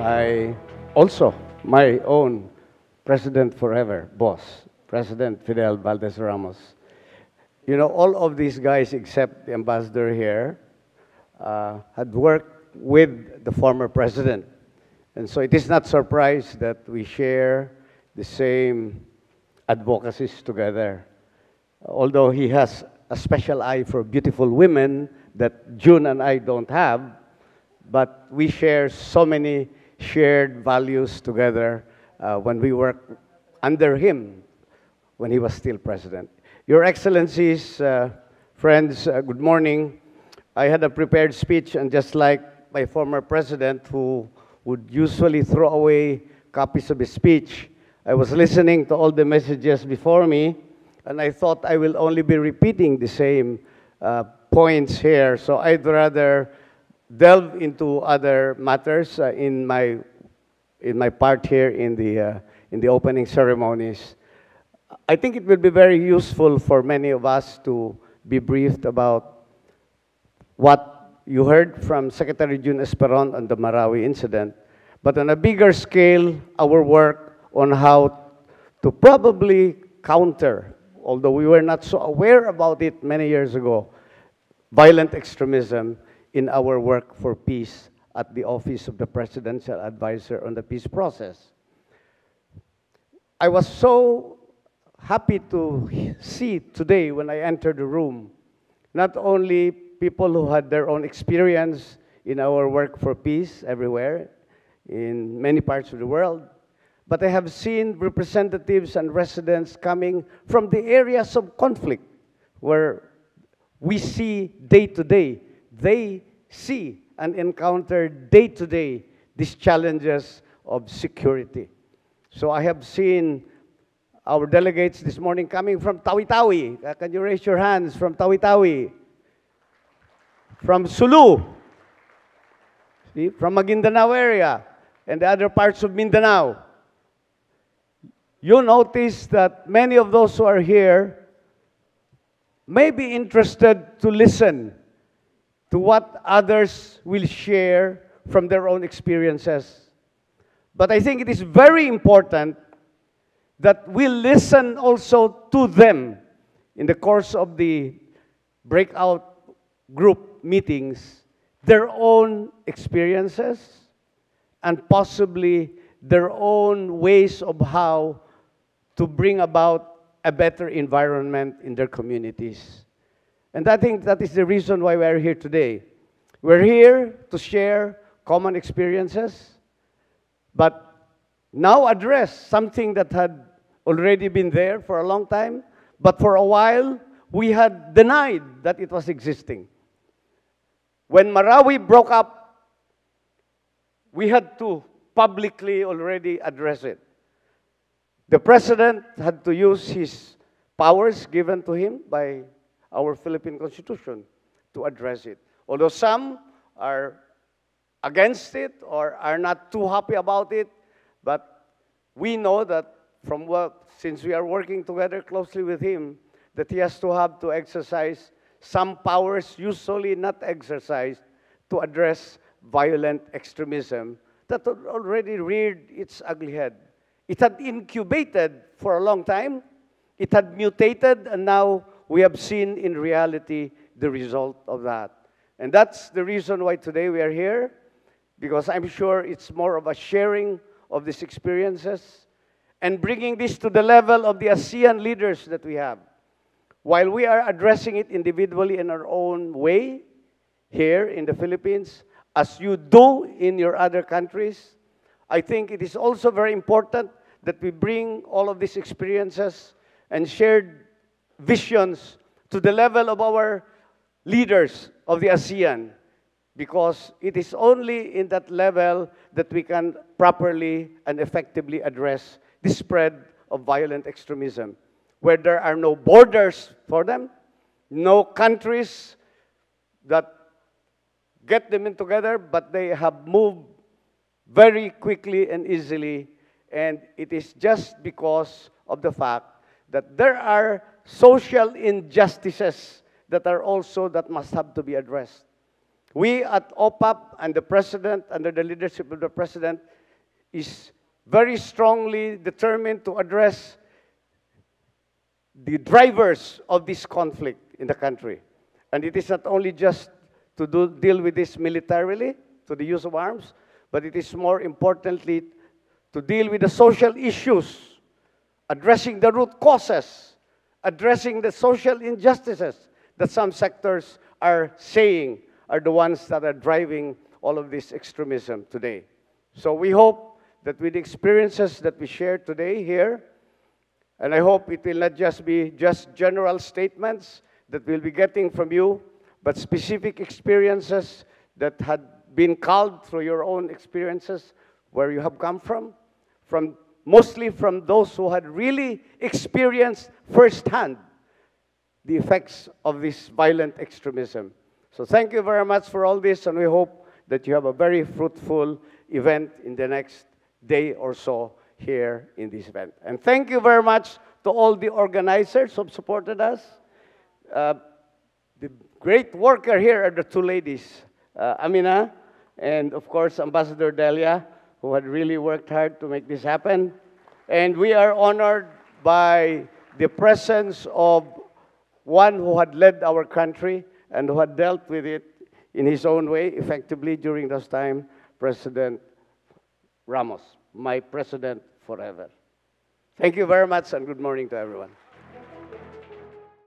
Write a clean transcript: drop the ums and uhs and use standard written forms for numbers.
Also my own President forever, boss, President Fidel Valdez Ramos. You know, all of these guys except the ambassador here had worked with the former president. And so it is not surprise that we share the same advocacies together. Although he has a special eye for beautiful women that June and I don't have, but we share so many shared values together when we worked under him when he was still president. Your Excellencies, friends, good morning. I had a prepared speech, and just like my former president, who would usually throw away copies of his speech, I was listening to all the messages before me, and I thought I will only be repeating the same points here, so I'd rather delve into other matters in my part here in the opening ceremonies. I think it will be very useful for many of us to be briefed about what you heard from Secretary June Esperon on the Marawi incident, but on a bigger scale, our work on how to probably counter, although we were not so aware about it many years ago, violent extremism in our work for peace at the Office of the Presidential Advisor on the Peace Process. I was so happy to see today when I entered the room, not only people who had their own experience in our work for peace everywhere, in many parts of the world, but I have seen representatives and residents coming from the areas of conflict where we see day to day. They see and encounter day to day these challenges of security. So I have seen our delegates this morning coming from Tawi-Tawi. Can you raise your hands from Tawi-Tawi? From Sulu, see? From Maguindanao area and the other parts of Mindanao. You notice that many of those who are here may be interested to listen to what others will share from their own experiences. But I think it is very important that we listen also to them in the course of the breakout group meetings, their own experiences and possibly their own ways of how to bring about a better environment in their communities. And I think that is the reason why we are here today. We're here to share common experiences, but now address something that had already been there for a long time, but for a while we had denied that it was existing. When Marawi broke up, we had to publicly already address it. The president had to use his powers given to him by our Philippine Constitution to address it. Although some are against it or are not too happy about it, but we know that from what, since we are working together closely with him, that he has to have to exercise some powers usually not exercised to address violent extremism that had already reared its ugly head. It had incubated for a long time, it had mutated, and now we have seen in reality the result of that. And that's the reason why today we are here, because I'm sure it's more of a sharing of these experiences and bringing this to the level of the ASEAN leaders that we have. While we are addressing it individually in our own way here in the Philippines, as you do in your other countries, I think it is also very important that we bring all of these experiences and shared visions to the level of our leaders of the ASEAN, because it is only in that level that we can properly and effectively address the spread of violent extremism, where there are no borders for them, no countries that get them in together, but they have moved very quickly and easily, and it is just because of the fact that there are social injustices that are also that must have to be addressed. We at OPAP and the President, under the leadership of the President, is very strongly determined to address the drivers of this conflict in the country. And it is not only just to deal with this militarily, to the use of arms, but it is more importantly to deal with the social issues, addressing the root causes, addressing the social injustices that some sectors are saying are the ones that are driving all of this extremism today. So we hope that with the experiences that we share today here, and I hope it will not just be just general statements that we'll be getting from you, but specific experiences that had been culled through your own experiences, where you have come from mostly from those who had really experienced firsthand the effects of this violent extremism. So thank you very much for all this, and we hope that you have a very fruitful event in the next day or so here in this event. And thank you very much to all the organizers who have supported us. The great worker here are the two ladies, Amina, and of course, Ambassador Delia, who had really worked hard to make this happen. And we are honored by the presence of one who had led our country and who had dealt with it in his own way effectively during those time, President Ramos, my president forever. Thank you very much, and good morning to everyone.